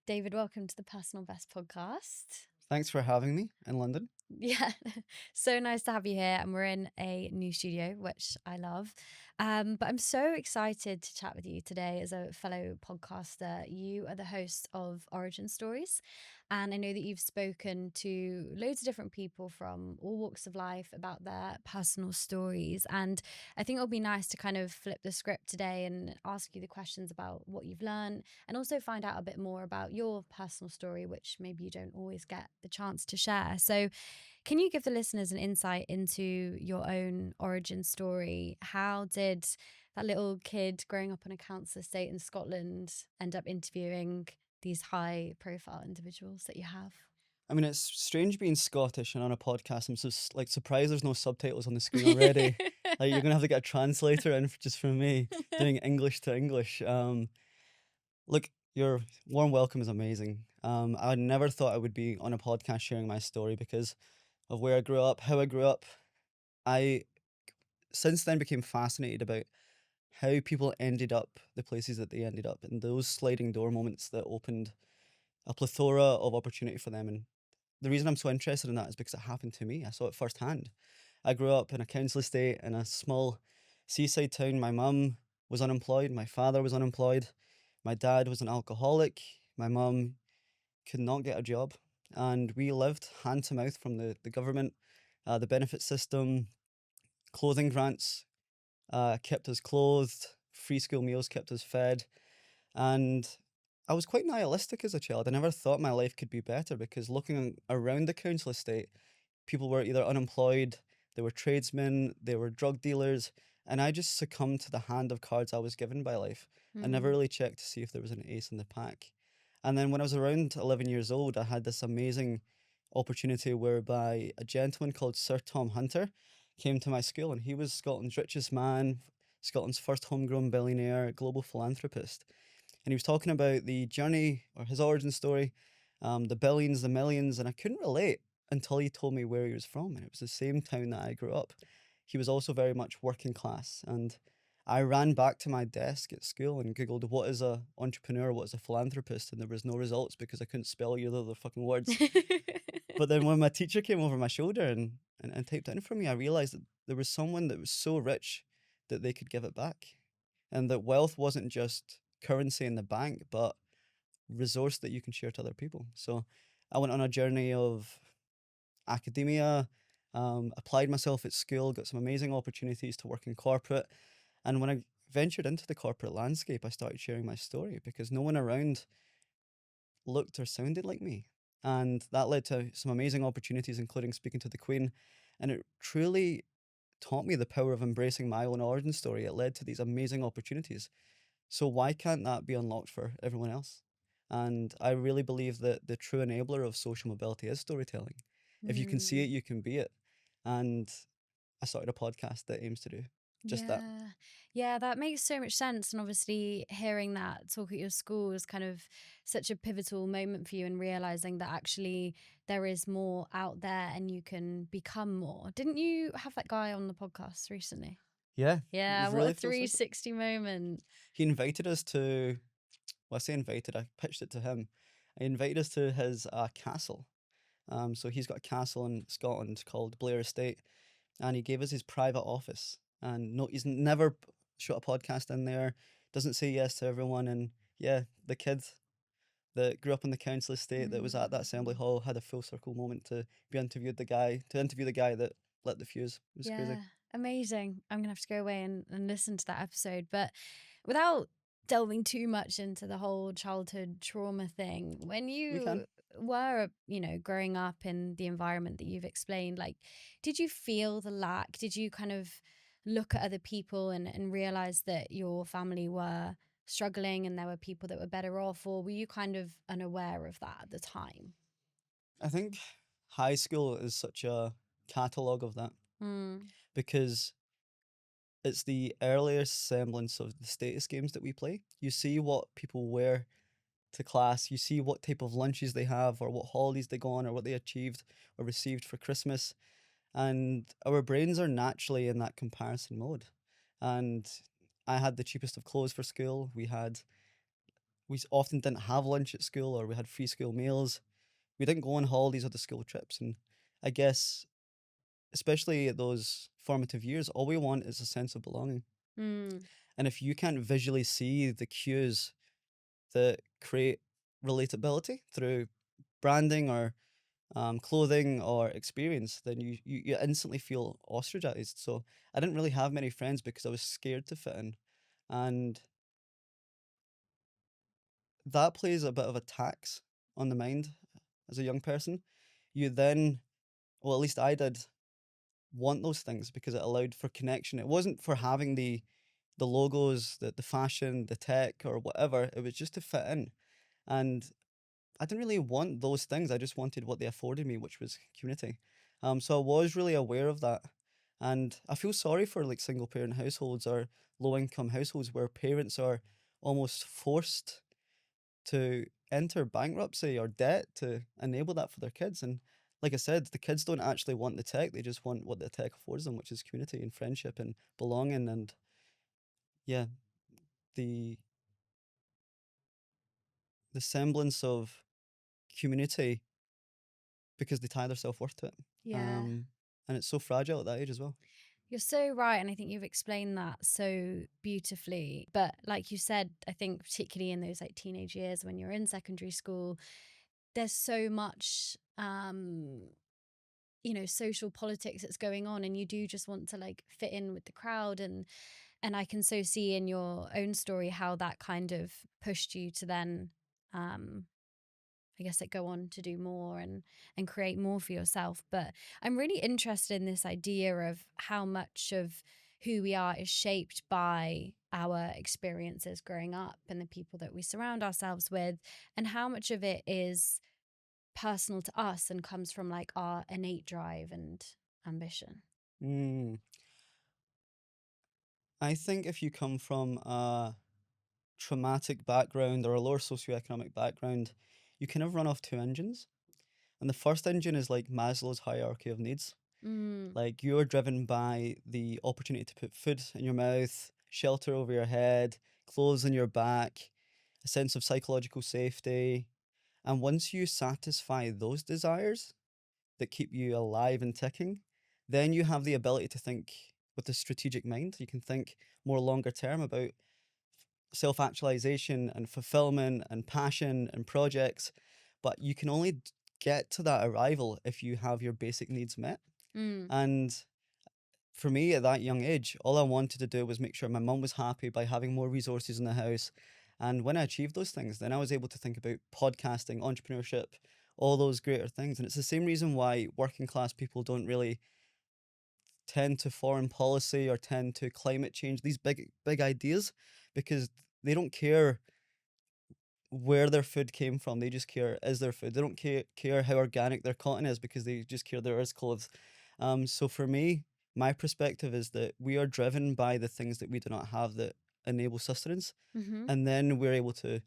David, welcome to the Personal Best podcast. Thanks for having me in London. Yeah, so nice to have you here. And we're in a new studio, which I love. But I'm so excited to chat with you today as a fellow podcaster. You are the host of Origin Stories. And I know that you've spoken to loads of different people from all walks of life about their personal stories. And I think it'll be nice to kind of flip the script today and ask you the questions about what you've learned and also find out a bit more about your personal story, which maybe you don't always get the chance to share. So, can you give the listeners an insight into your own origin story? How did that little kid growing up on a council estate in Scotland end up interviewing these high profile individuals that you have? I mean, it's strange being Scottish and on a podcast. I'm just like surprised there's no subtitles on the screen already. Like you're gonna have to get a translator in just for me doing English to English. Look, your warm welcome is amazing. I never thought I would be on a podcast sharing my story because of where I grew up, how I grew up. I since then became fascinated about how people ended up the places that they ended up and those sliding door moments that opened a plethora of opportunity for them. And the reason I'm so interested in that is because it happened to me. I saw it firsthand. I grew up in a council estate in a small seaside town. My mum was unemployed. My father was unemployed. My dad was an alcoholic. My mum could not get a job. And we lived hand to mouth from the government, the benefit system, clothing grants kept us clothed, free school meals kept us fed. And I was quite nihilistic as a child. I never thought my life could be better because looking around the council estate, people were either unemployed, they were tradesmen, they were drug dealers, and I just succumbed to the hand of cards I was given by life. I never Mm. really checked to see if there was an ace in the pack. And then when I was around 11 years old, I had this amazing opportunity whereby a gentleman called Sir Tom Hunter came to my school, and he was Scotland's richest man, Scotland's first homegrown billionaire, global philanthropist. And he was talking about the journey or his origin story, the billions, the millions, and I couldn't relate until he told me where he was from, and it was the same town that I grew up. He was also very much working class, and I ran back to my desk at school and googled what is a entrepreneur, what is a philanthropist, and there was no results because I couldn't spell either of the fucking words. But then when my teacher came over my shoulder and typed it in for me, I realized that there was someone that was so rich that they could give it back, and that wealth wasn't just currency in the bank, but resource that you can share to other people. So I went on a journey of academia, applied myself at school, got some amazing opportunities to work in corporate. And when I ventured into the corporate landscape, I started sharing my story because no one around looked or sounded like me. And that led to some amazing opportunities, including speaking to the Queen. And it truly taught me the power of embracing my own origin story. It led to these amazing opportunities. So why can't that be unlocked for everyone else? And I really believe that the true enabler of social mobility is storytelling. If you can see it, Mm. you can be it. And I started a podcast that aims to do just that. Yeah. Yeah, that makes so much sense. And obviously, hearing that talk at your school was kind of such a pivotal moment for you and realizing that actually there is more out there and you can become more. Didn't you have that guy on the podcast recently? Yeah, it Yeah, was what a really full circle. 360 moment. He invited us to, well, I say invited, I pitched it to him. He invited us to his castle. So he's got a castle in Scotland called Blair Estate, and he gave us his private office. And no, he's never shot a podcast in there. Doesn't say yes to everyone. And yeah, the kid that grew up in the council estate that was at that assembly Mm. hall had a full circle moment to be interviewed the guy to interview the guy that lit the fuse. It was crazy. Yeah, amazing. I'm gonna have to go away and listen to that episode. But without delving too much into the whole childhood trauma thing, when We can. you were, growing up in the environment that you've explained, like, did you feel the lack? Did you kind of look at other people and realize that your family were struggling and there were people that were better off, or were you kind of unaware of that at the time? I think high school is such a catalogue of that Mm. because it's the earliest semblance of the status games that we play. You see what people wear to class, you see what type of lunches they have, or what holidays they go on, or what they achieved or received for Christmas. And our brains are naturally in that comparison mode. And I had the cheapest of clothes for school. We had often didn't have lunch at school, or we had free school meals. We didn't go on holidays or the school trips. And I guess, especially at those formative years, all we want is a sense of belonging. Mm. And if you can't visually see the cues that create relatability through branding or clothing or experience, then you instantly feel ostracized. So I didn't really have many friends because I was scared to fit in. And that plays a bit of a tax on the mind as a young person. You then, well, at least I did, want those things because it allowed for connection. It wasn't for having the logos, the fashion, the tech, or whatever. It was just to fit in. And I didn't really want those things. I just wanted what they afforded me, which was community. So I was really aware of that. And I feel sorry for like single parent households or low income households where parents are almost forced to enter bankruptcy or debt to enable that for their kids. And like I said, the kids don't actually want the tech, they just want what the tech affords them, which is community and friendship and belonging and, yeah, the semblance of community because they tie their self-worth to it. Yeah. Um, and it's so fragile at that age as well. You're so right. And I think you've explained that so beautifully. But like you said, I think particularly in those like teenage years when you're in secondary school, there's so much social politics that's going on, and you do just want to like fit in with the crowd. And I can so see in your own story how that kind of pushed you to then um I guess, like, go on to do more and create more for yourself. But I'm really interested in this idea of how much of who we are is shaped by our experiences growing up and the people that we surround ourselves with, and how much of it is personal to us and comes from like our innate drive and ambition. Mm. I think if you come from a traumatic background or a lower socioeconomic background, you kind of run off two engines. And the first engine is like Maslow's hierarchy of needs. Mm, Like you're driven by the opportunity to put food in your mouth, shelter over your head, clothes on your back, a sense of psychological safety. And once you satisfy those desires that keep you alive and ticking, then you have the ability to think with a strategic mind. You can think more longer term about self actualization and fulfillment and passion and projects. But you can only get to that arrival if you have your basic needs met. mm, And for me at that young age, all I wanted to do was make sure my mum was happy by having more resources in the house. And when I achieved those things, then I was able to think about podcasting, entrepreneurship, all those greater things. And it's the same reason why working class people don't really tend to foreign policy or tend to climate change, these big ideas, because they don't care where their food came from. They just care is their food. They don't care how organic their cotton is because they just care there is clothes. So for me, my perspective is that we are driven by the things that we do not have that enable sustenance, mm-hmm. and then we're able to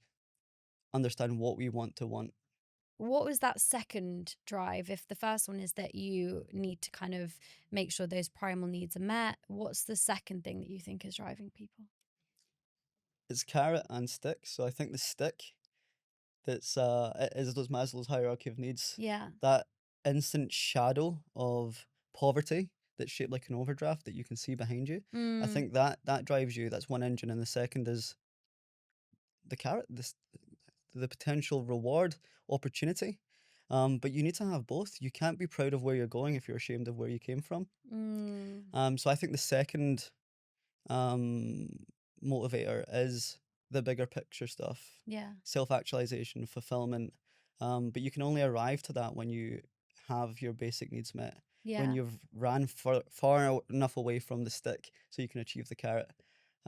understand what we want to want. What was that second drive? If the first one is that you need to kind of make sure those primal needs are met, what's the second thing that you think is driving people? It's carrot and stick. So I think the stick that's it is those Maslow's hierarchy of needs, Yeah. that instant shadow of poverty that's shaped like an overdraft that you can see behind you. I Mm, think that drives you. That's one engine, and the second is the carrot, the potential reward, opportunity. But you need to have both. You can't be proud of where you're going if you're ashamed of where you came from. mm, So I think the second um, motivator is the bigger picture stuff, yeah. self actualization, fulfillment. But you can only arrive to that when you have your basic needs met, when Yeah. you've ran far enough away from the stick so you can achieve the carrot.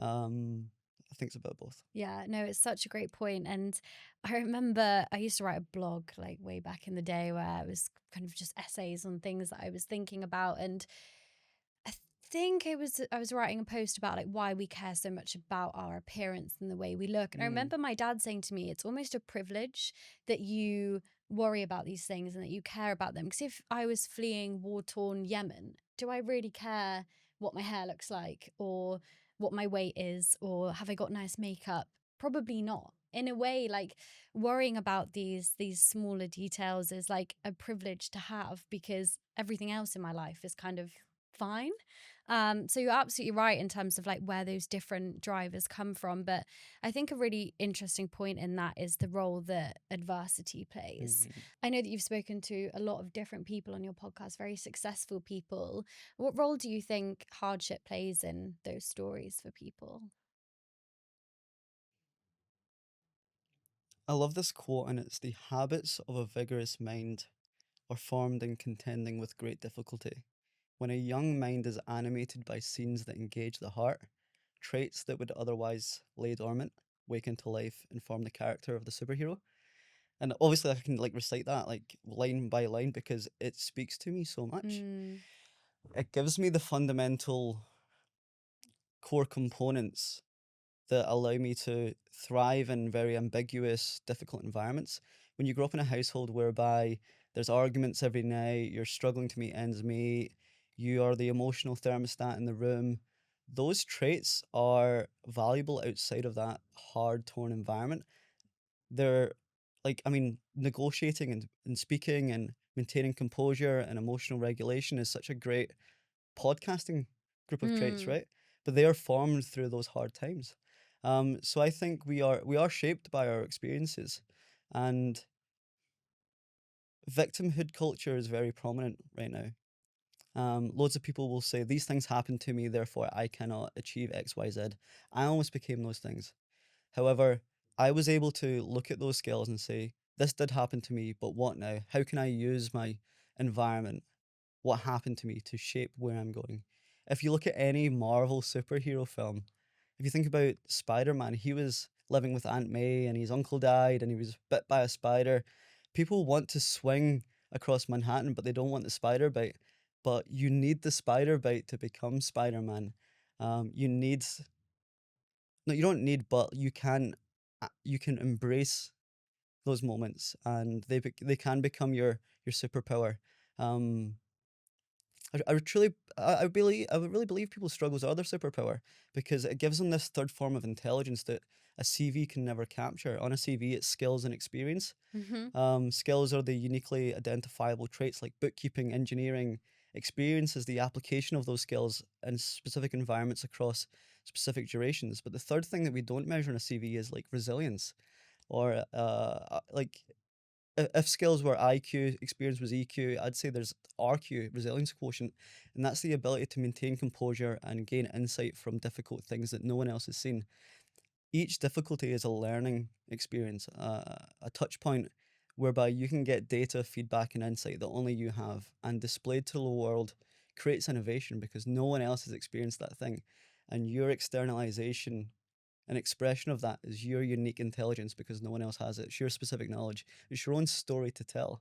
Um, I think it's about both. Yeah. No, it's such a great point. And I remember I used to write a blog like way back in the day where it was kind of just essays on things that I was thinking about. And I think I was writing a post about like why we care so much about our appearance and the way we look. And I Mm, remember my dad saying to me, it's almost a privilege that you worry about these things and that you care about them. Because if I was fleeing war-torn Yemen, do I really care what my hair looks like or what my weight is or have I got nice makeup? Probably not. in a way, like worrying about these smaller details is like a privilege to have because everything else in my life is kind of fine. So you're absolutely right in terms of like where those different drivers come from. But I think a really interesting point in that is the role that adversity plays. Mm. I know that you've spoken to a lot of different people on your podcast, very successful people. What role do you think hardship plays in those stories for people? I love this quote, and it's the habits of a vigorous mind are formed in contending with great difficulty. When a young mind is animated by scenes that engage the heart, traits that would otherwise lay dormant wake into life and form the character of the superhero. And obviously, I can like recite that like line by line because it speaks to me so much. Mm. It gives me the fundamental core components that allow me to thrive in very ambiguous, difficult environments. When you grow up in a household whereby there's arguments every night, you're struggling to meet ends meet, you are the emotional thermostat in the room, those traits are valuable outside of that hard, torn environment. They're like, I mean, negotiating and speaking and maintaining composure and emotional regulation is such a great podcasting group of traits, Mm. right? But they are formed through those hard times. So I think we are shaped by our experiences, and victimhood culture is very prominent right now. Loads of people will say these things happened to me, therefore I cannot achieve X, Y, Z. I almost became those things. However, I was able to look at those skills and say, this did happen to me, but what now? How can I use my environment, what happened to me, to shape where I'm going? If you look at any Marvel superhero film, if you think about Spider-Man, he was living with Aunt May and his uncle died and he was bit by a spider. People want to swing across Manhattan, but they don't want the spider bite. But you need the spider bite to become Spider-Man. You need no, you don't need, but you can embrace those moments, and they can become your superpower. Um, I would truly, I would really believe people's struggles are their superpower because it gives them this third form of intelligence that a CV can never capture. On a CV, it's skills and experience. Hmm. Skills are the uniquely identifiable traits like bookkeeping, engineering. Experience is the application of those skills in specific environments across specific durations. But the third thing that we don't measure in a CV is like resilience or like if skills were IQ, experience was EQ, I'd say there's RQ, resilience quotient, and that's the ability to maintain composure and gain insight from difficult things that no one else has seen. Each difficulty is a learning experience, a touch point whereby you can get data, feedback, and insight that only you have, and displayed to the world creates innovation because no one else has experienced that thing. And your externalization, an expression of that, is your unique intelligence because no one else has it. It's your specific knowledge. It's your own story to tell.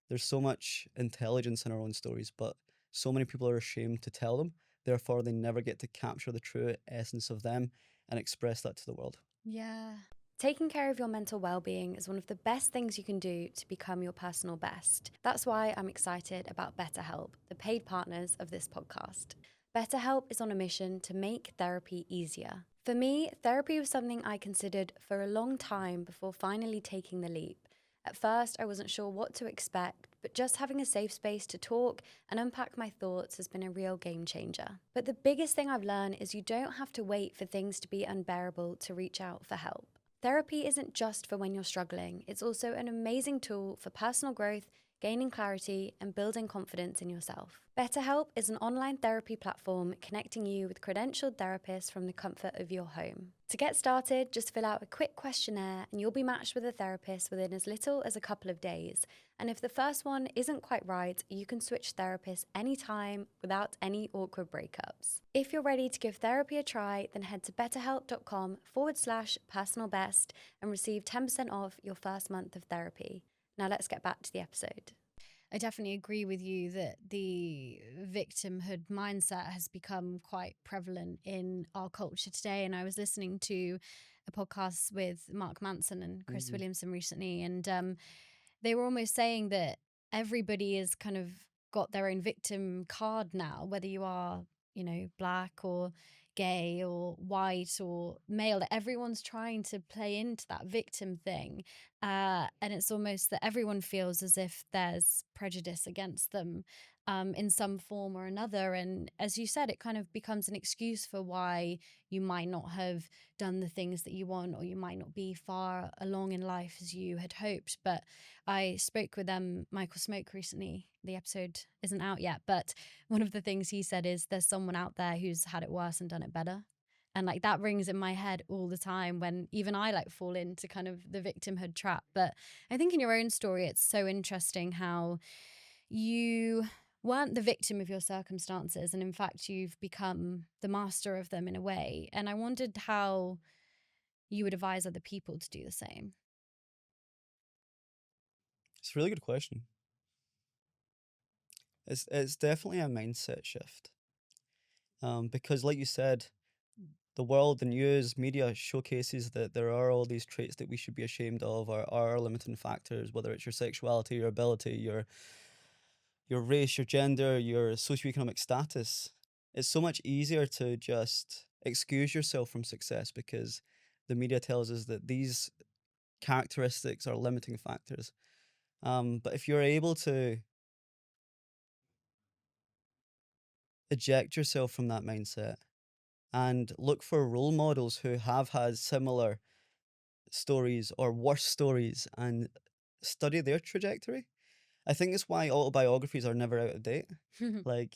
There's so much intelligence in our own stories, but so many people are ashamed to tell them. Therefore, they never get to capture the true essence of them and express that to the world. Yeah. Taking care of your mental well-being is one of the best things you can do to become your personal best. That's why I'm excited about BetterHelp, the paid partners of this podcast. BetterHelp is on a mission to make therapy easier. For me, therapy was something I considered for a long time before finally taking the leap. At first, I wasn't sure what to expect, but just having a safe space to talk and unpack my thoughts has been a real game changer. But the biggest thing I've learned is you don't have to wait for things to be unbearable to reach out for help. Therapy isn't just for when you're struggling, it's also an amazing tool for personal growth, gaining clarity, and building confidence in yourself. BetterHelp is an online therapy platform connecting you with credentialed therapists from the comfort of your home. To get started, just fill out a quick questionnaire and you'll be matched with a therapist within as little as a couple of days. And if the first one isn't quite right, you can switch therapists anytime without any awkward breakups. If you're ready to give therapy a try, then head to betterhelp.com/personalbest and receive 10% off your first month of therapy. Now let's get back to the episode. I definitely agree with you that the victimhood mindset has become quite prevalent in our culture today. And I was listening to a podcast with Mark Manson and Chris Mm. Williamson recently, and they were almost saying that everybody has kind of got their own victim card now, whether you are, black or, gay or white or male, that everyone's trying to play into that victim thing. And it's almost that everyone feels as if there's prejudice against them in some form or another. And as you said, it kind of becomes an excuse for why you might not have done the things that you want, or you might not be far along in life as you had hoped. But I spoke with Michael Smoke recently. The episode isn't out yet, but one of the things he said is there's someone out there who's had it worse and done it better. And like that rings in my head all the time when even I like fall into kind of the victimhood trap. But I think in your own story, it's so interesting how you weren't the victim of your circumstances. And in fact, you've become the master of them in a way. And I wondered how you would advise other people to do the same. It's a really good question. It's definitely a mindset shift. Because like you said, the world, the news, media showcases that there are all these traits that we should be ashamed of, or are limiting factors, whether it's your sexuality, your ability, your race, your gender, your socioeconomic status. It's so much easier to just excuse yourself from success because the media tells us that these characteristics are limiting factors. But if you're able to eject yourself from that mindset and look for role models who have had similar stories or worse stories and study their trajectory. I think it's why autobiographies are never out of date. Like,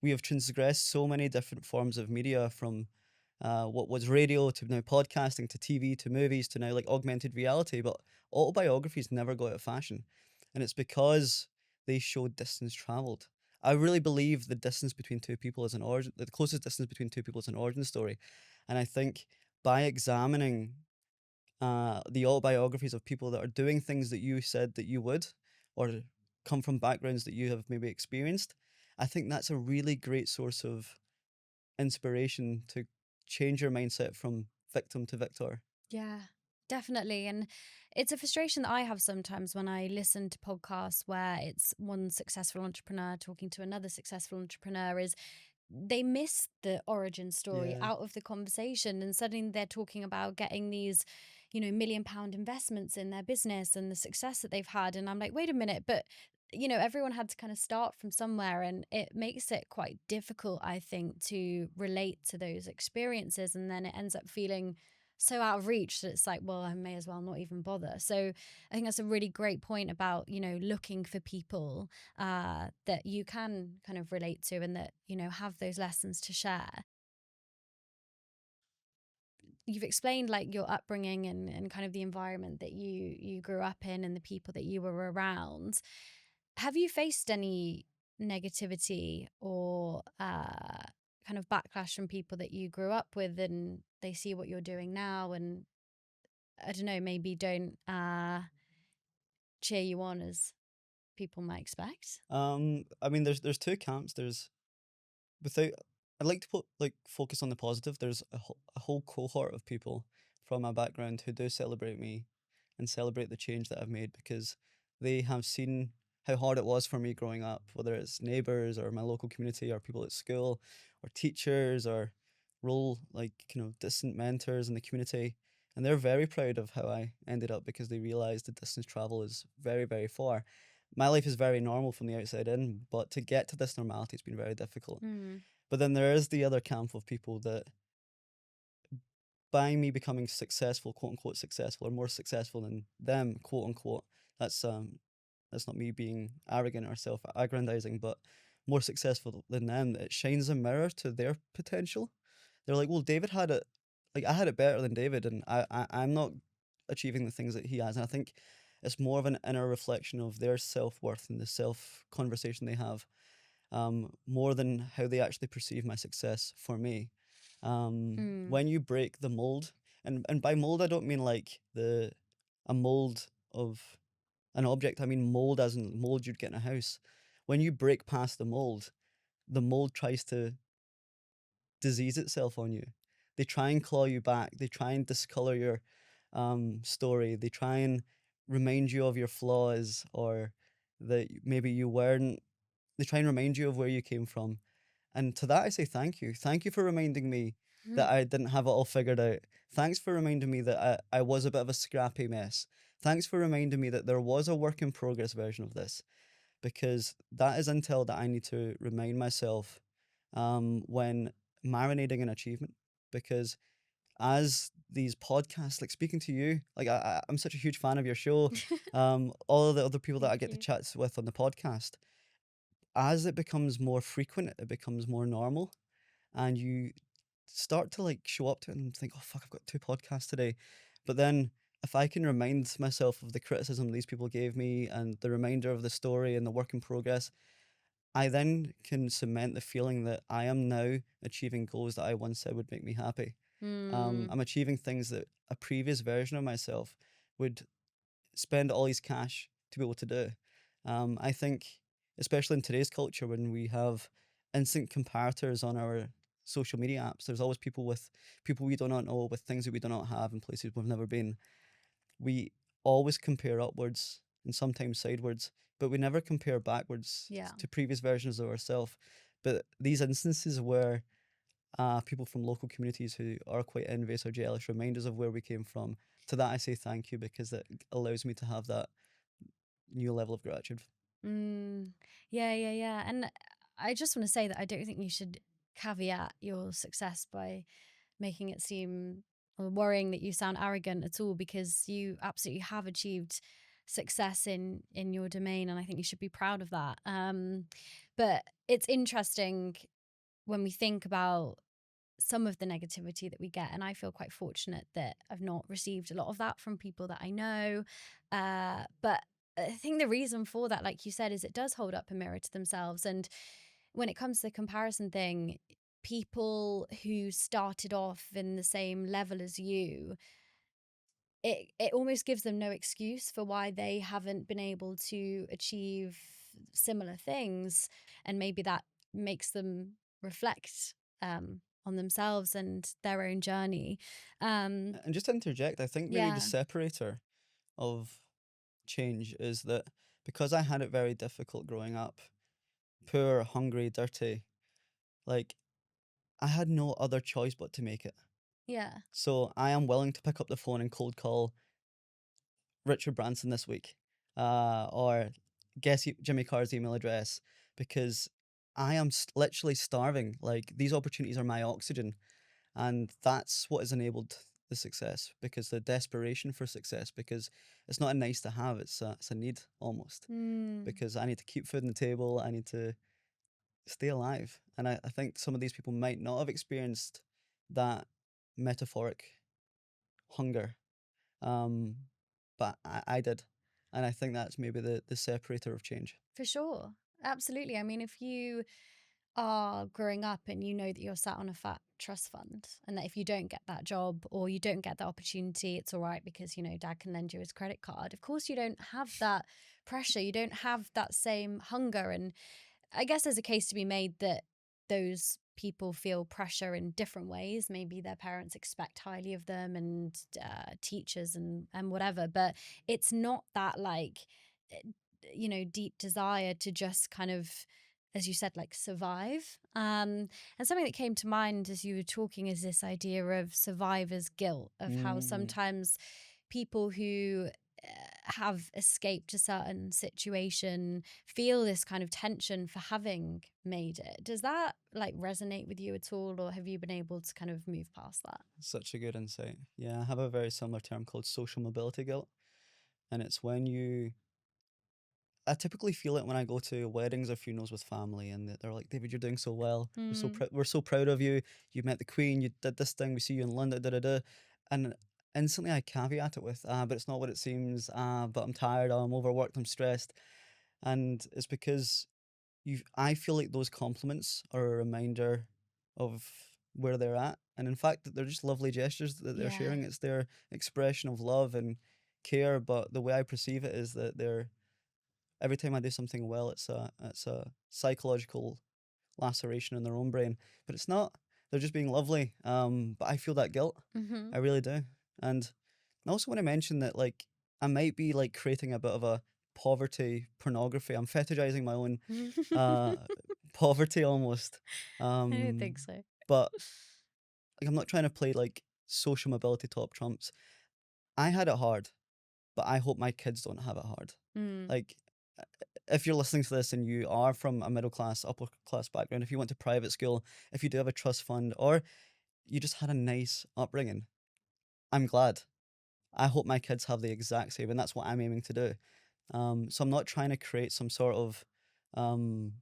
we have transgressed so many different forms of media from what was radio to now podcasting to TV to movies to now like augmented reality, but autobiographies never go out of fashion. And it's because they show distance traveled. I really believe the distance between two people is an origin, the closest distance between two people is an origin story. And I think by examining the autobiographies of people that are doing things that you said that you would, or come from backgrounds that you have maybe experienced, I think that's a really great source of inspiration to change your mindset from victim to victor. Yeah, definitely. And it's a frustration that I have sometimes when I listen to podcasts where it's one successful entrepreneur talking to another successful entrepreneur, is they miss the origin story Yeah. out of the conversation, and suddenly they're talking about getting these £1 million investments in their business and the success that they've had, and I'm like, wait a minute, but everyone had to kind of start from somewhere, and it makes it quite difficult, I think, to relate to those experiences, and then it ends up feeling so out of reach that it's like, well, I may as well not even bother. So I think that's a really great point about looking for people that you can kind of relate to, and that have those lessons to share. You've explained like your upbringing and kind of the environment that you grew up in and the people that you were around. Have you faced any negativity or kind of backlash from people that you grew up with, and they see what you're doing now, and I don't know, maybe don't cheer you on as people might expect? I mean, there's two camps. There's without. I'd like to put like focus on the positive. There's a whole cohort of people from my background who do celebrate me and celebrate the change that I've made because they have seen how hard it was for me growing up, whether it's neighbors or my local community or people at school or teachers or role like distant mentors in the community. And they're very proud of how I ended up because they realized the distance travel is very, very far. My life is very normal from the outside in, but to get to this normality has been very difficult. Mm. But then there is the other camp of people that by me becoming successful, quote unquote successful, or more successful than them, quote unquote, that's that's not me being arrogant or self-aggrandizing, but more successful than them, it shines a mirror to their potential. They're like, well, David had it, like I had it better than David, and I'm not achieving the things that he has. And I think it's more of an inner reflection of their self-worth and the self conversation they have, more than how they actually perceive my success for me. Mm. When you break the mold, and by mold I don't mean like a mold of an object. I mean mold as in mold you'd get in a house. When you break past the mold tries to disease itself on you. They try and claw you back. They try and discolor your story. They try and remind you of your flaws or that maybe you weren't. They try and remind you of where you came from. And to that, I say thank you. Thank you for reminding me that I didn't have it all figured out. Thanks for reminding me that I was a bit of a scrappy mess. Thanks for reminding me that there was a work in progress version of this, because that is intel that I need to remind myself when marinating an achievement. Because as these podcasts, like speaking to you, like I'm such a huge fan of your show, all of the other people that I Thank get to you. chat with on the podcast, as it becomes more frequent, it becomes more normal, and you start to like show up to it and think, oh fuck, I've got two podcasts today. But then if I can remind myself of the criticism these people gave me and the reminder of the story and the work in progress, I then can cement the feeling that I am now achieving goals that I once said would make me happy. Mm, I'm achieving things that a previous version of myself would spend all his cash to be able to do. I think, especially in today's culture, when we have instant comparators on our social media apps, there's always people we do not know with things that we do not have in places we've never been. We always compare upwards and sometimes sidewards, but we never compare backwards yeah. to previous versions of ourselves. But these instances where people from local communities who are quite envious or jealous remind us of where we came from. To that, I say thank you, because it allows me to have that new level of gratitude. Mm, yeah, yeah, yeah. And I just want to say that I don't think you should caveat your success by making it seem or worrying that you sound arrogant at all, because you absolutely have achieved success in your domain, and I think you should be proud of that. But it's interesting when we think about some of the negativity that we get, and I feel quite fortunate that I've not received a lot of that from people that I know. But I think the reason for that, like you said, is it does hold up a mirror to themselves. And when it comes to the comparison thing, people who started off in the same level as you, it almost gives them no excuse for why they haven't been able to achieve similar things, and maybe that makes them reflect on themselves and their own journey. um And just to interject, I think maybe the yeah, separator of change is that because I had it very difficult growing up, poor, hungry, dirty, like I had no other choice but to make it. yeah, So I am willing to pick up the phone and cold call Richard Branson this week, or guess Jimmy Carr's email address, because I am literally starving. Like these opportunities are my oxygen, and that's what has enabled the success. Because the desperation for success, because it's not a nice to have; it's a need almost. mm, Because I need to keep food on the table, I need to stay alive, and I think some of these people might not have experienced that metaphoric hunger, um, but I did, and I think that's maybe the separator of change. for sure, absolutely. I mean, if you are growing up and you know that you're sat on a fat trust fund, and that if you don't get that job or you don't get that opportunity, it's all right because, you know, dad can lend you his credit card. Of course, you don't have that pressure. You don't have that same hunger. And I guess there's a case to be made that those people feel pressure in different ways. Maybe their parents expect highly of them, and teachers and whatever. But it's not that like, eh, you know, deep desire to just kind of, as you said, like survive. And something that came to mind as you were talking is this idea of survivor's guilt, of how Mm. sometimes people who have escaped a certain situation feel this kind of tension for having made it. Does that like resonate with you at all, or have you been able to kind of move past that? Such a good insight. Yeah, I have a very similar term called social mobility guilt, and it's when you. I typically feel it when I go to weddings or funerals with family, and they're like, "David, you're doing so well. Mm, We're so proud of you. You met the Queen. You did this thing. We see you in London. Da da da." And instantly, I caveat it with, "Ah, but it's not what it seems. Ah, but I'm tired. I'm overworked. I'm stressed." And it's because I feel like those compliments are a reminder of where they're at, and in fact, that they're just lovely gestures that they're yeah. sharing. It's their expression of love and care. But the way I perceive it is that they're every time I do something well, it's a psychological laceration in their own brain. But it's not. They're just being lovely. But I feel that guilt. Hmm. I really do. And I also want to mention that like I might be like creating a bit of a poverty pornography. I'm fetishizing my own uh poverty almost. I don't Um think so. but I'm not trying to play like social mobility top trumps. I had it hard, but I hope my kids don't have it hard. Mm. Like, uh, if you're listening to this and you are from a middle class, upper class background, if you went to private school, if you do have a trust fund, or you just had a nice upbringing, I'm glad. I hope my kids have the exact same, and that's what I'm aiming to do. So I'm not trying to create some sort of um,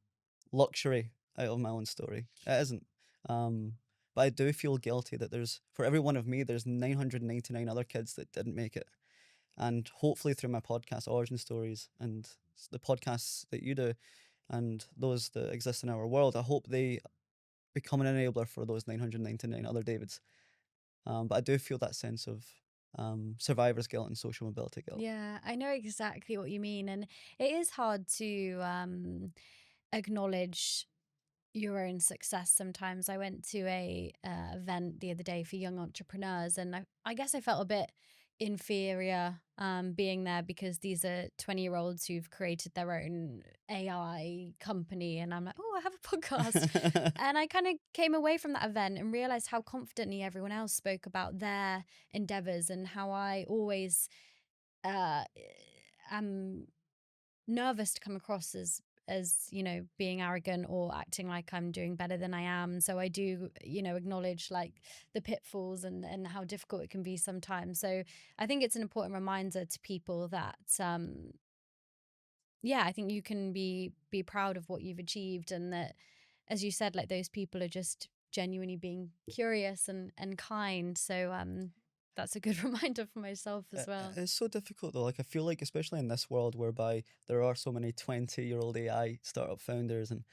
luxury out of my own story. It isn't. Um, but I do feel guilty that for every one of me, there's 999 other kids that didn't make it. And hopefully through my podcast, Origin Stories, and the podcasts that you do, and those that exist in our world, I hope they become an enabler for those 999 other Davids. But I do feel that sense of survivor's guilt and social mobility guilt. Yeah, I know exactly what you mean. And it is hard to acknowledge your own success sometimes. I went to a event the other day for young entrepreneurs, and I guess I felt a bit inferior being there because these are 20-year-olds who've created their own AI company, and I'm like, oh, I have a podcast. And I kind of came away from that event and realized how confidently everyone else spoke about their endeavors, and how I always uh, am nervous to come across as being arrogant or acting like I'm doing better than I am. So I do acknowledge like the pitfalls and how difficult it can be sometimes. So I think it's an important reminder to people that yeah, I think you can be proud of what you've achieved, and that, as you said, like those people are just genuinely being curious and kind. So that's a good reminder for myself as well. It's so difficult though. Like I feel like, especially in this world whereby there are so many 20-year-old AI startup founders, and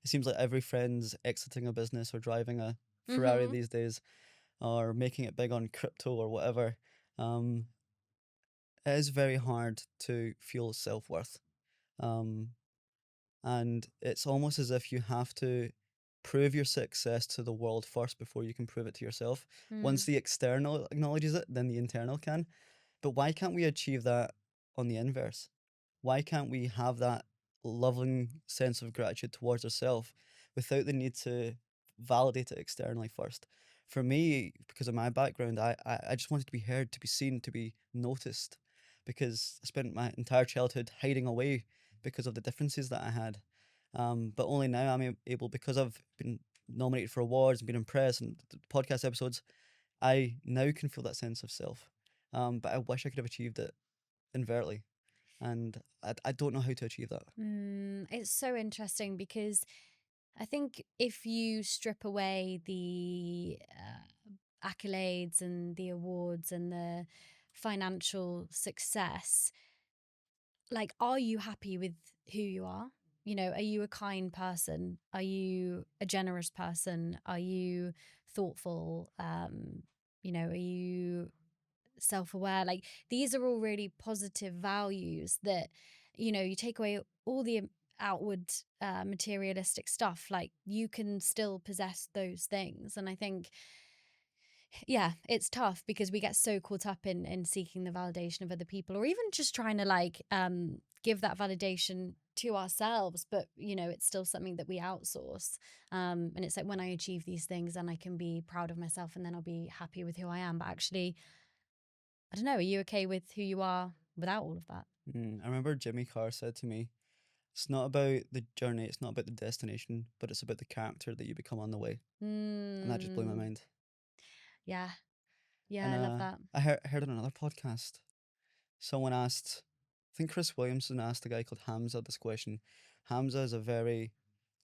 it seems like every friend's exiting a business or driving a Ferrari Mm-hmm. these days, or making it big on crypto or whatever. Um, it is very hard to feel self-worth. Um, and it's almost as if you have to prove your success to the world first before you can prove it to yourself. Mm. Once the external acknowledges it, then the internal can. But why can't we achieve that on the inverse? Why can't we have that loving sense of gratitude towards ourselves without the need to validate it externally first? For me, because of my background, I just wanted to be heard, to be seen, to be noticed, because I spent my entire childhood hiding away because of the differences that I had. But only now I'm able, because I've been nominated for awards and been impressed and podcast episodes, I now can feel that sense of self. But I wish I could have achieved it invertly, and I don't know how to achieve that. It's so interesting because I think if you strip away the accolades and the awards and the financial success, like, are you happy with who you are? Are you a kind person? Are you a generous person? Are you thoughtful? Are you self aware? Like, these are all really positive values that, you take away all the outward materialistic stuff, like, you can still possess those things. And I think, yeah, it's tough because we get so caught up in seeking the validation of other people, or even just trying to like give that validation to ourselves, but it's still something that we outsource. And it's like, when I achieve these things, then I can be proud of myself, and then I'll be happy with who I am. But actually, I don't know, are you okay with who you are without all of that? I remember Jimmy Carr said to me, "It's not about the journey, it's not about the destination, but it's about the character that you become on the way." And that just blew my Mm, mind. yeah, yeah, And I love that. I heard on another podcast, someone asked, I think Chris Williamson asked a guy called Hamza this question. Hamza is a very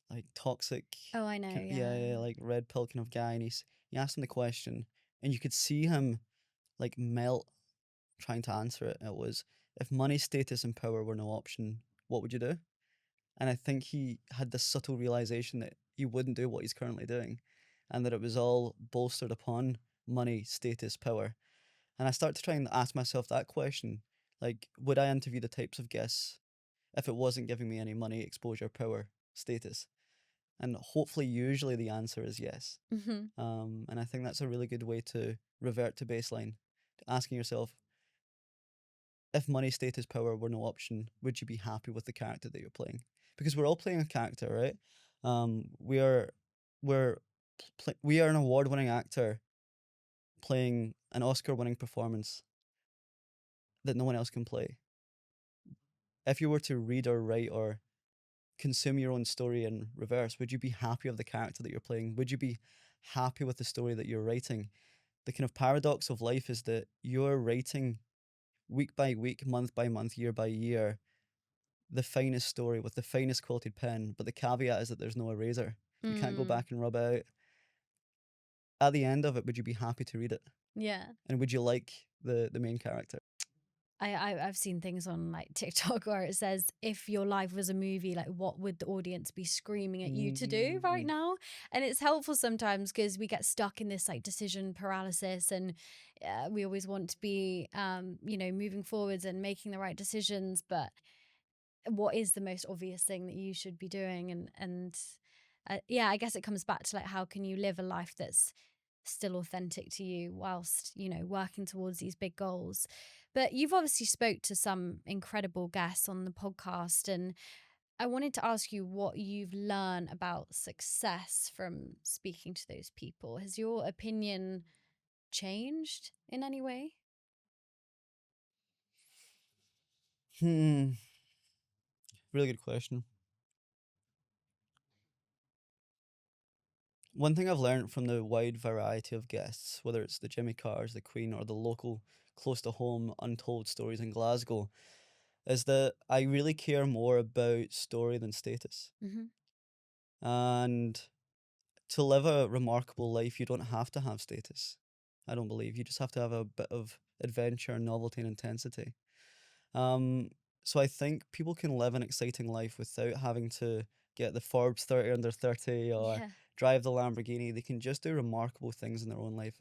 like toxic, Oh, I know, yeah, yeah. yeah, like red pill kind of guy, and he asked him the question, and you could see him like melt trying to answer it. It was, if money, status, and power were no option, what would you do? And I think he had this subtle realization that he wouldn't do what he's currently doing, and that it was all bolstered upon money, status, power. And I start to try and ask myself that question, like, would I interview the types of guests if it wasn't giving me any money, exposure, power, status? And hopefully, usually the answer is yes. Hmm. And I think that's a really good way to revert to baseline, asking yourself, if money, status, power were no option, would you be happy with the character that you're playing? Because we're all playing a character, right? We are we're we are an award-winning actor playing an Oscar-winning performance that no one else can play. If you were to read or write or consume your own story in reverse, would you be happy with the character that you're playing? Would you be happy with the story that you're writing? The kind of paradox of life is that you're writing week by week, month by month, year by year, the finest story with the finest quilted pen, but the caveat is that there's no eraser. You can't go Mm, back and rub it out. At the end of it, would you be happy to read it? yeah. And would you like the main character? I've seen things on like TikTok where it says if your life was a movie, like what would the audience be screaming at you to do right Mm. now? And it's helpful sometimes because we get stuck in this like decision paralysis, and we always want to be, moving forwards and making the right decisions. But what is the most obvious thing that you should be doing? And yeah, I guess it comes back to like how can you live a life that's still authentic to you whilst working towards these big goals. But you've obviously spoke to some incredible guests on the podcast, and I wanted to ask you what you've learned about success from speaking to those people. Has your opinion changed in any way? Hmm. Really good question. One thing I've learned from the wide variety of guests, whether it's the Jimmy Carrs, the Queen, or the local, close to home, untold stories in Glasgow, is that I really care more about story than status. Hmm. And to live a remarkable life, you don't have to have status. I don't believe. You just have to have a bit of adventure, novelty, and intensity. Um, so I think people can live an exciting life without having to get the Forbes 30 under 30 or Yeah. drive the Lamborghini. They can just do remarkable things in their own life.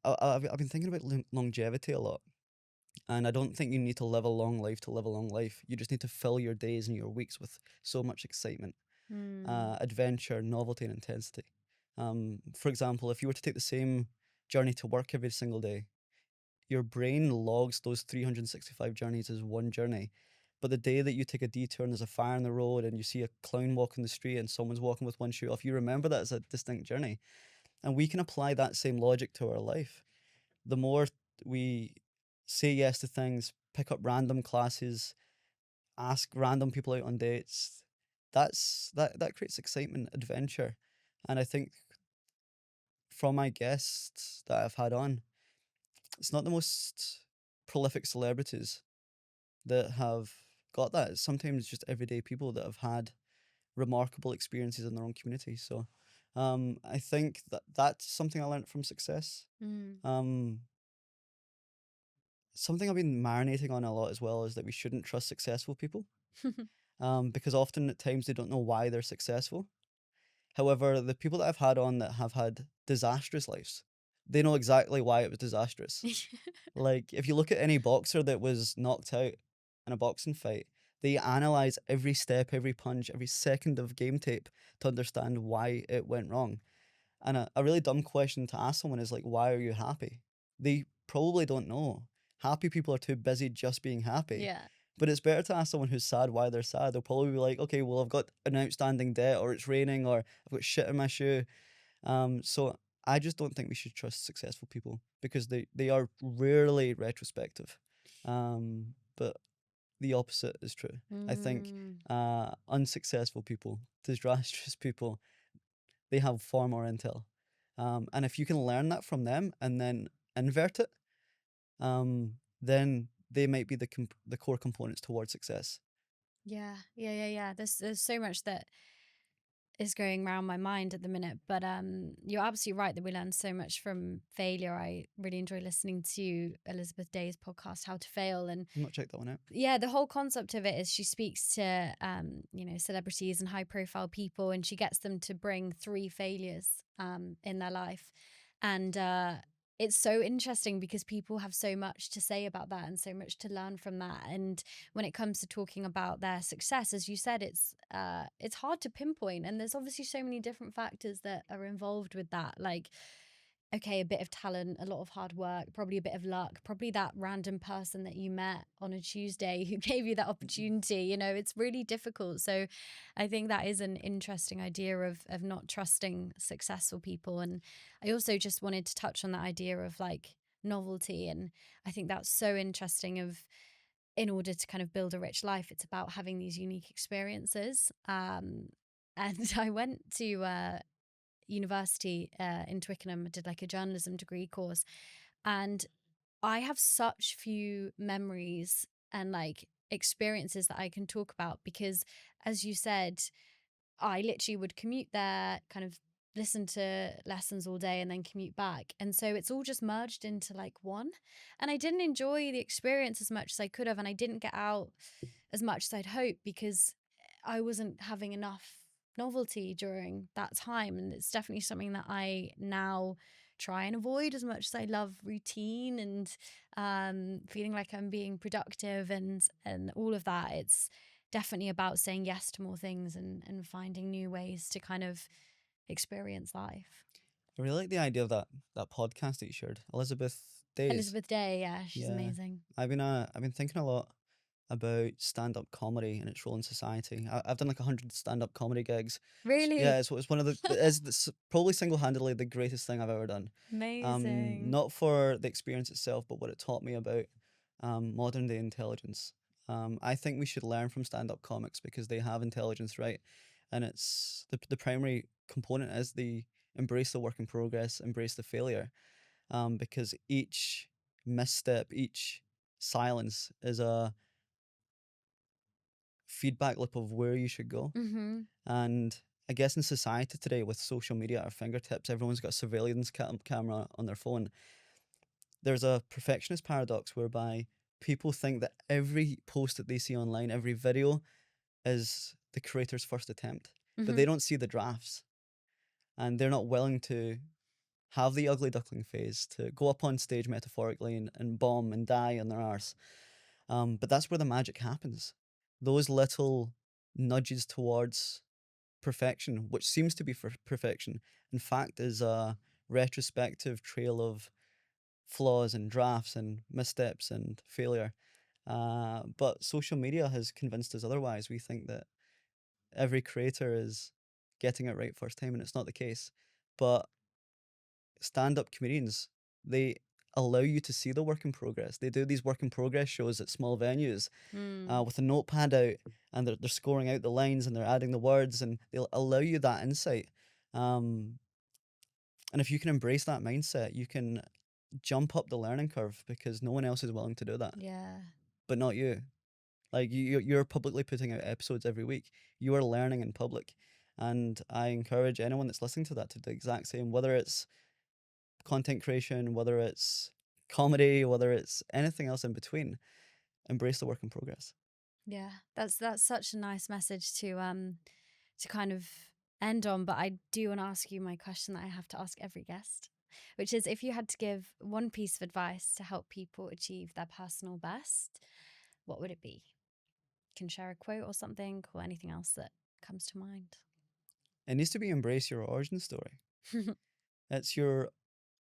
I've been thinking about longevity a lot. And I don't think you need to live a long life to live a long life. You just need to fill your days and your weeks with so much excitement, Mm. adventure, novelty, and intensity. For example, if you were to take the same journey to work every single day, your brain logs those 365 journeys as one journey. But the day that you take a detour and there's a fire on the road and you see a clown walking the street and someone's walking with one shoe off, you remember that as a distinct journey. And we can apply that same logic to our life. The more we say yes to things, pick up random classes, ask random people out on dates, that creates excitement, adventure. And I think from my guests that I've had on, it's not the most prolific celebrities that have got that. It's sometimes just everyday people that have had remarkable experiences in their own community. So I think that that's something I learned from success. Mm. Um, Something I've been marinating on a lot as well is that we shouldn't trust successful people, because often at times they don't know why they're successful. However, the people that I've had on that have had disastrous lives, they know exactly why it was disastrous. Like, if you look at any boxer that was knocked out in a boxing fight, they analyze every step, every punch, every second of game tape to understand why it went wrong. And a really dumb question to ask someone is like, why are you happy? They probably don't know. Happy people are too busy just being happy. Yeah. But it's better to ask someone who's sad why they're sad. They'll probably be like, okay, well, I've got an outstanding debt, or it's raining, or I've got shit in my shoe. So I just don't think we should trust successful people because they are rarely retrospective. But the opposite is true. I think Mm. unsuccessful people, disastrous people, they have far more intel. And if you can learn that from them and then invert it, then they might be the core components towards success. Yeah, yeah. There's so much that is going around my mind at the minute. But you're absolutely right that we learn so much from failure. I really enjoy listening to Elizabeth Day's podcast, How to Fail. And I'm not check that one out. yeah, the whole concept of it is she speaks to celebrities and high profile people, and she gets them to bring three failures in their life. And it's so interesting because people have so much to say about that and so much to learn from that. And when it comes to talking about their success, as you said, it's hard to pinpoint, and there's obviously so many different factors that are involved with that. Like okay, a bit of talent, a lot of hard work, probably a bit of luck, probably that random person that you met on a Tuesday who gave you that opportunity. It's really difficult. So I think that is an interesting idea of not trusting successful people. And I also just wanted to touch on that idea of like novelty. And I think that's so interesting of in order to kind of build a rich life, it's about having these unique experiences. And I went to university in Twickenham. I did like a journalism degree course, and I have such few memories and like experiences that I can talk about because, as you said, I literally would commute there, kind of listen to lessons all day and then commute back. And so it's all just merged into like one. And I didn't enjoy the experience as much as I could have. And I didn't get out as much as I'd hoped because I wasn't having enough novelty during that time. And it's definitely something that I now try and avoid as much as I love routine and feeling like I'm being productive and all of that. It's definitely about saying yes to more things and finding new ways to kind of experience life. I really like the idea of that podcast that you shared, Elizabeth Day's. Elizabeth Day, yeah, she's Yeah, amazing. I've been thinking a lot about stand-up comedy and its role in society. I've done like 100 stand-up comedy gigs. Yeah, Really it's one of the it's probably single-handedly the greatest thing I've ever done. amazing. Not for the experience itself, but what it taught me about modern day intelligence. I think we should learn from stand-up comics because they have intelligence, right? And it's the primary component is the embrace the work in progress, embrace the failure. Because each misstep, each silence is a feedback loop of where you should go. Mm-hmm. And I guess in society today, with social media at our fingertips, everyone's got a surveillance camera on their phone. There's a perfectionist paradox whereby people think that every post that they see online, every video, is the creator's first attempt, but Mm-hmm. they don't see the drafts, and they're not willing to have the ugly duckling phase, to go up on stage metaphorically and bomb and die on their arse. But that's where the magic happens. Those little nudges towards perfection, which seems to be for perfection, in fact, is a retrospective trail of flaws and drafts and missteps and failure. But social media has convinced us otherwise. We think that every creator is getting it right first time, and it's not the case. But stand-up comedians, they allow you to see the work in progress. They do these work in progress shows at small venues Mm. with a notepad out, and they're scoring out the lines and they're adding the words, and they'll allow you that insight. Um, and if you can embrace that mindset, you can jump up the learning curve because no one else is willing to do that, Yeah. but not you. Like you're publicly putting out episodes every week. You are learning in public, and I encourage anyone that's listening to that to do the exact same. Whether it's content creation, whether it's comedy, whether it's anything else in between, embrace the work in progress. Yeah. That's such a nice message to kind of end on. But I do want to ask you my question that I have to ask every guest, which is if you had to give one piece of advice to help people achieve their personal best, what would it be? Can share a quote or something or anything else that comes to mind. It needs to be embrace your origin story. It's your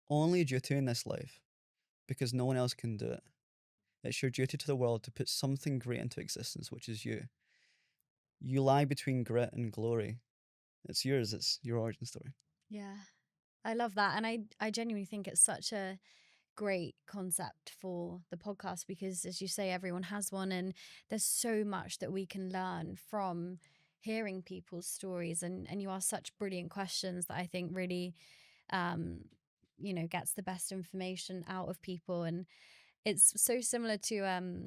only duty in this life because no one else can do it. It's your duty to the world to put something great into existence, which is you. You lie between grit and glory. It's yours, it's your origin story. Yeah. I love that. And I genuinely think it's such a great concept for the podcast because, as you say, everyone has one. And there's so much that we can learn from hearing people's stories. And you ask such brilliant questions that I think really, um, gets the best information out of people. And it's so similar to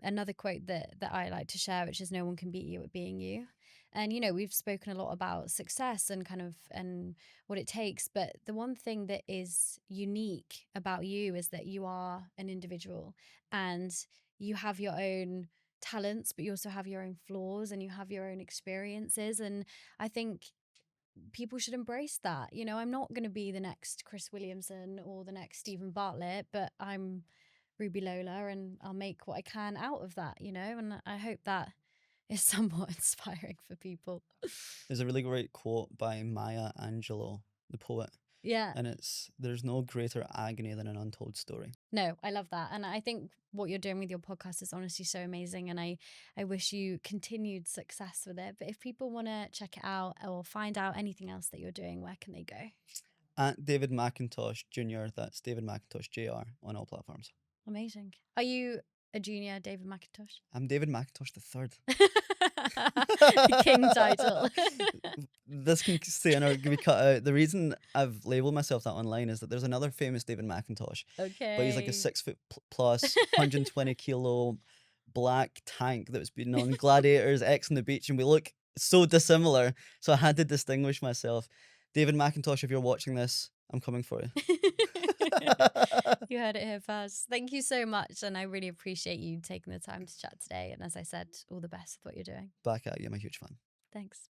another quote that I like to share, which is no one can beat you at being you. And we've spoken a lot about success and kind of and what it takes, but the one thing that is unique about you is that you are an individual and you have your own talents, but you also have your own flaws and you have your own experiences. And I think people should embrace that. I'm not going to be the next Chris Williamson or the next Stephen Bartlett, but I'm Ruby Lola and I'll make what I can out of that, and I hope that is somewhat inspiring for people. There's a really great quote by Maya Angelou, the poet. Yeah. And there's no greater agony than an untold story. No, I love that. And I think what you're doing with your podcast is honestly so amazing. And I wish you continued success with it. But if people want to check it out or find out anything else that you're doing, where can they go? At David McIntosh Jr. That's David McIntosh Jr. on all platforms. Amazing. Are you a junior David McIntosh? I'm David McIntosh the third. King title. This can stay in or be cut out. The reason I've labeled myself that online is that there's another famous David McIntosh, but he's like a Okay. 6 foot plus, 120 kilo black tank that's been on Gladiators, X on the Beach, and we look so dissimilar. So I had to distinguish myself. David McIntosh, if you're watching this, I'm coming for you. You heard it here first. Thank you so much. And I really appreciate you taking the time to chat today. And as I said, all the best with what you're doing. Back at you. I'm a huge fan. Thanks.